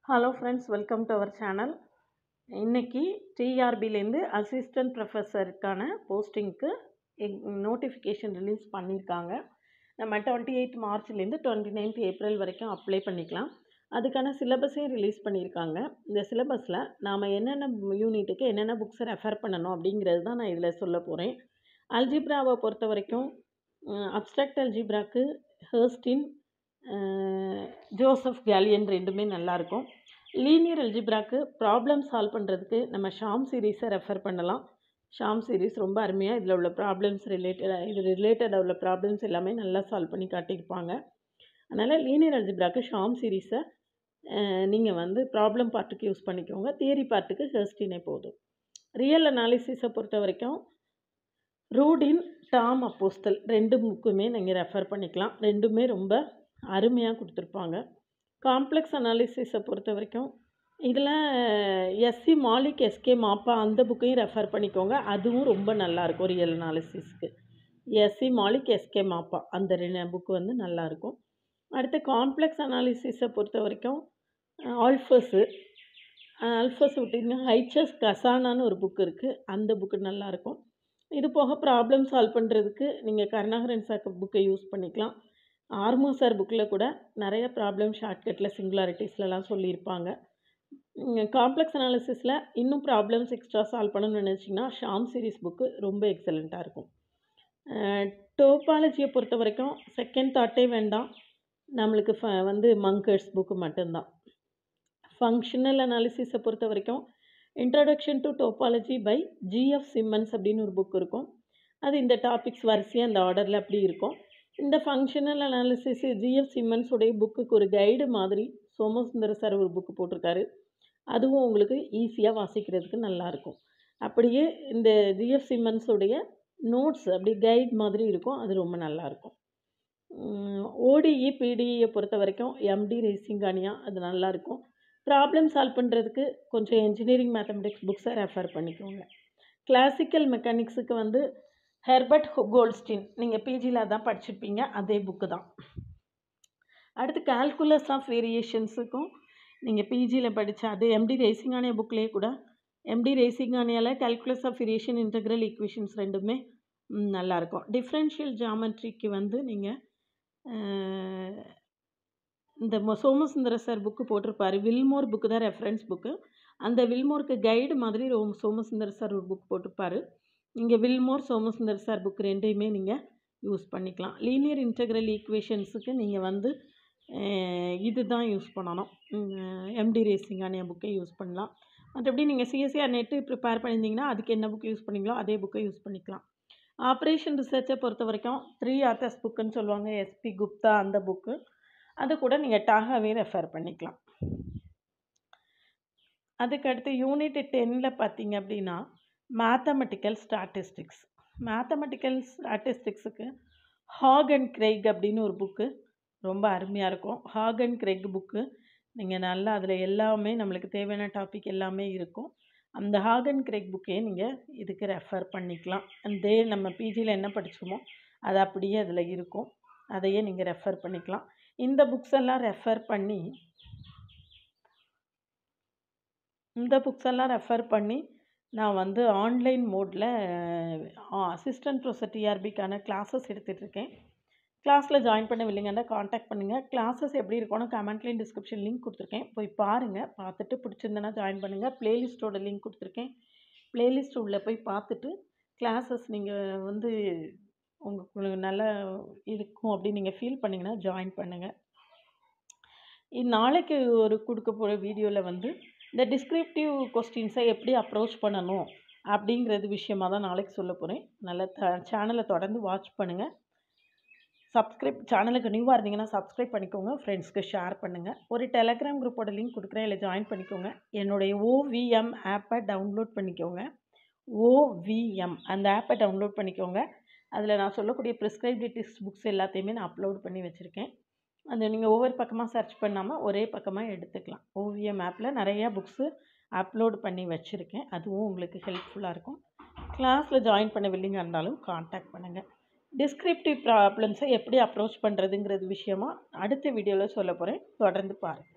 Hello friends, welcome to our channel. இன்றைக்கி டிஆர்பிலேருந்து assistant ப்ரொஃபஸருக்கான போஸ்டிங்க்கு நோட்டிஃபிகேஷன் ரிலீஸ் பண்ணியிருக்காங்க. நம்ம 28 மார்ச்லேருந்து 29 ஏப்ரல் வரைக்கும் அப்ளை பண்ணிக்கலாம். அதுக்கான சிலபஸையும் ரிலீஸ் பண்ணியிருக்காங்க. இந்த சிலபஸில் நாம் என்னென்ன யூனிட்டுக்கு என்னென்ன புக்ஸை ரெஃபர் பண்ணணும் அப்படிங்கிறது தான் நான் இதில் சொல்ல போகிறேன். அல்ஜிப்ராவை பொறுத்த வரைக்கும் அப்ஸ்ட்ராக்ட் அல்ஜிப்ராக்கு ஹெர்ஸ்டின், ஜோசப் கேலியன் ரெண்டுமே நல்லாயிருக்கும். லீனியர் அல்ஜிப்ராக்கு ப்ராப்ளம் சால்வ் பண்ணுறதுக்கு நம்ம ஷாம் சீரீஸை ரெஃபர் பண்ணலாம். ஷாம் சீரீஸ் ரொம்ப அருமையாக இதில் உள்ள ப்ராப்ளம்ஸ் ரிலேட்டடாக உள்ள ப்ராப்ளம்ஸ் எல்லாமே நல்லா சால்வ் பண்ணி காட்டியிருப்பாங்க. அதனால் லீனியர் அல்ஜிப்ராக்கு ஷாம் சீரீஸை நீங்கள் ப்ராப்ளம் பார்ட்டுக்கு யூஸ் பண்ணிக்கோங்க. தியரி பார்ட்டுக்கு ஹெர்ஸ்டினே போதும். ரியல் அனாலிசிஸை பொறுத்த வரைக்கும் ரூடின், டாம் அப்போஸ்தல் ரெண்டு புக்குமே நீங்கள் ரெஃபர் பண்ணிக்கலாம். ரெண்டுமே ரொம்ப அருமையாக கொடுத்துருப்பாங்க. காம்ப்ளெக்ஸ் அனாலிசிஸை பொறுத்த வரைக்கும் இதில் எஸ்சி மாலிக், எஸ்கே மாப்பா அந்த புக்கையும் ரெஃபர் பண்ணிக்கோங்க. அதுவும் ரொம்ப நல்லாயிருக்கும். ரியல் அனாலிசிஸ்க்கு எஸ்சி மாலிக், எஸ்கே மாப்பா அந்த ரெண்டு புக்கு நல்லாயிருக்கும். அடுத்து காம்ப்ளெக்ஸ் அனாலிசிஸை பொறுத்த வரைக்கும் ஆல்ஃபஸு விட்டிங்கன்னா ஹைச்சஸ் கசானான்னு ஒரு புக்கு இருக்குது. அந்த புக்கு நல்லாயிருக்கும். இது போக ப்ராப்ளம் சால்வ் பண்ணுறதுக்கு நீங்கள் கருணாகரன் சார் புக்கை யூஸ் பண்ணிக்கலாம். ஆர்மோ சார் புக்கில் கூட நிறைய ப்ராப்ளம் ஷார்ட்கட்டில் சிங்குலாரிட்டிஸ்லலாம் சொல்லியிருப்பாங்க. காம்ப்ளெக்ஸ் அனாலிசிஸில் இன்னும் ப்ராப்ளம்ஸ் எக்ஸ்ட்ரா சால்வ் பண்ணணும்னு நினச்சிங்கன்னா ஷாம் சீரீஸ் புக்கு ரொம்ப எக்ஸலண்ட்டாக இருக்கும். டோபாலஜியை பொறுத்த வரைக்கும் செகண்ட் தாட்டே வேண்டாம், நம்மளுக்கு மங்கர்ஸ் புக்கு மட்டும்தான். ஃபங்க்ஷனல் அனாலிசிஸை பொறுத்த வரைக்கும் introduction to topology by GF Simmons அப்படின்னு ஒரு புக் இருக்கும். அது இந்த டாபிக்ஸ் வரிசையாக அந்த ஆர்டரில் அப்படி இருக்கும். இந்த ஃபங்க்ஷனல் அனாலிசிஸ் ஜிஎஃப் சிம்மன்ஸுடைய புக்குக்கு ஒரு கைடு மாதிரி சோமசுந்தர சார் ஒரு புக்கு போட்டிருக்காரு. அதுவும் உங்களுக்கு ஈஸியாக வாசிக்கிறதுக்கு நல்லாயிருக்கும். அப்படியே இந்த ஜிஎஃப் சிம்மன்ஸுடைய நோட்ஸ் அப்படி கைட் மாதிரி இருக்கும். அது ரொம்ப நல்லாயிருக்கும். ஓடிஇ, பிடிஇயை பொறுத்த வரைக்கும் எம்டி ரேசிங்கானியா அது நல்லாயிருக்கும். ப்ராப்ளம் சால்வ் பண்ணுறதுக்கு கொஞ்சம் என்ஜினியரிங் மேத்தமெட்டிக்ஸ் புக்ஸை ரெஃபர் பண்ணிக்கோங்க. கிளாசிக்கல் மெக்கானிக்ஸுக்கு ஹெர்பர்ட் கோல்ட்ஸ்டீன் நீங்கள் பிஜியில் அதான் படிச்சிருப்பீங்க, அதே புக்கு தான். அடுத்து கால்குலஸ் ஆஃப் வேரியேஷன்ஸுக்கும் நீங்கள் பிஜியில் படித்த அதே எம்டி ரேசிங்கானியா புக்லேயே கூட எம்டி ரேசிங்கானியாவில் calculus of variation, integral equations ரெண்டுமே நல்லாயிருக்கும். டிஃப்ரென்ஷியல் ஜாமெட்ரிக்கு நீங்கள் இந்த சோமசுந்தர சார் புக்கு போட்டிருப்பார். வில்மோர் புக்கு தான் ரெஃபரன்ஸ் புக்கு. அந்த வில்மோருக்கு கைடு மாதிரி சோமசுந்தர சார் ஒரு புக் போட்டிருப்பார். இங்கே வில்மோர், சோமசுந்தர் சார் புக் ரெண்டையுமே நீங்கள் யூஸ் பண்ணிக்கலாம். லீனியர் இன்டெக்ரல் ஈக்குவேஷன்ஸுக்கு நீங்கள் இது தான் யூஸ் பண்ணணும். எம்டி ரேசிங்கானியா புக்கை யூஸ் பண்ணலாம். மற்றபடி நீங்கள் சிஎஸ்சிஆர் நெட்டு ப்ரிப்பேர் பண்ணியிருந்தீங்கன்னா அதுக்கு என்ன புக்கு யூஸ் பண்ணிங்களோ அதே புக்கை யூஸ் பண்ணிக்கலாம். ஆப்ரேஷன் ரிசர்ச்சை பொறுத்த வரைக்கும் 3 ஆத்தர்ஸ் புக்குன்னு சொல்லுவாங்க. எஸ்பி குப்தா அந்த புக்கு அது கூட நீங்கள் டாகாவே ரெஃபர் பண்ணிக்கலாம். அதுக்கடுத்து யூனிட் 10ல் பார்த்தீங்க அப்படின்னா மேத்தமெட்டிக்கல் ஸ்டாட்டிஸ்டிக்ஸுக்கு ஹாக் அண்ட் கிரெய்க் அப்படின்னு ஒரு புக்கு ரொம்ப அருமையாக இருக்கும். ஹாக் அண்ட் கிரெய்க் புக்கு நீங்கள் நல்லா அதில் எல்லாமே நம்மளுக்கு தேவையான டாபிக் எல்லாமே இருக்கும். அந்த ஹாக் அண்ட் கிரெய்க் புக்கையே நீங்கள் இதுக்கு ரெஃபர் பண்ணிக்கலாம். அதே நம்ம பிஜியில் என்ன படித்தோமோ அது அப்படியே அதில் இருக்கும். அதையே நீங்கள் ரெஃபர் பண்ணிக்கலாம். இந்த புக்ஸ் எல்லாம் ரெஃபர் பண்ணி நான் ஆன்லைன் மோடில் அசிஸ்டன்ட் ப்ரொஃபஸர் டிஆர்பிக்கான கிளாஸஸ் எடுத்துகிட்ருக்கேன். கிளாஸில் ஜாயின் பண்ணவில்லைங்கன்னா காண்டாக்ட் பண்ணுங்கள். கிளாஸஸ் எப்படி இருக்கும்னு கமெண்ட்லேயும் டிஸ்கிரிப்ஷன் லிங்க் கொடுத்துருக்கேன், போய் பாருங்கள். பார்த்துட்டு பிடிச்சிருந்தேன்னா ஜாயின் பண்ணுங்கள். ப்ளேலிஸ்ட்டோட லிங்க் கொடுத்துருக்கேன், ப்ளேலிஸ்ட் உள்ளே போய் பார்த்துட்டு கிளாஸஸ் நீங்கள் உங்களுக்கு நல்லா இருக்கும் அப்படின்னு நீங்கள் ஃபீல் பண்ணிங்கன்னா ஜாயின் பண்ணுங்கள். நாளைக்கு கொடுக்க போகிற வீடியோவில் இந்த டிஸ்கிரிப்டிவ் கொஸ்டின்ஸை எப்படி அப்ரோச் பண்ணணும் அப்படிங்கிறது விஷயமாக தான் நாளைக்கு சொல்ல போகிறேன். நல்ல சேனலை தொடர்ந்து வாட்ச் பண்ணுங்கள். சேனலுக்கு நியூவாக இருந்தீங்கன்னா சப்ஸ்கிரைப் பண்ணிக்கோங்க, ஃப்ரெண்ட்ஸ்க்கு ஷேர் பண்ணுங்கள். ஒரு டெலகிராம் குரூப்போட லிங்க் கொடுக்குறேன், இல்லை ஜாயின் பண்ணிக்கோங்க. என்னுடைய ஓவிஎம் ஆப்பை டவுன்லோட் பண்ணிக்கோங்க. ஓவிஎம் அந்த ஆப்பை டவுன்லோட் பண்ணிக்கோங்க. அதில் நான் சொல்லக்கூடிய ப்ரிஸ்கிரைப்டு டெக்ஸ்ட் புக்ஸ் எல்லாத்தையுமே நான் அப்லோட் பண்ணி வச்சுருக்கேன். அது நீங்கள் ஒவ்வொரு பக்கமாக சர்ச் பண்ணாமல் ஒரே பக்கமாக எடுத்துக்கலாம். ஓவிஎம் ஆப்பில் நிறையா புக்ஸு அப்லோட் பண்ணி வச்சுருக்கேன், அதுவும் உங்களுக்கு ஹெல்ப்ஃபுல்லாக இருக்கும். கிளாஸில் ஜாயின் பண்ணவில்லைங்க இருந்தாலும் காண்டாக்ட் பண்ணுங்கள். டிஸ்கிரிப்டிவ் ப்ராப்ளம்ஸை எப்படி அப்ரோச் பண்ணுறதுங்கிறது விஷயமா அடுத்த வீடியோவில் சொல்ல போகிறேன். தொடர்ந்து பாருங்கள்.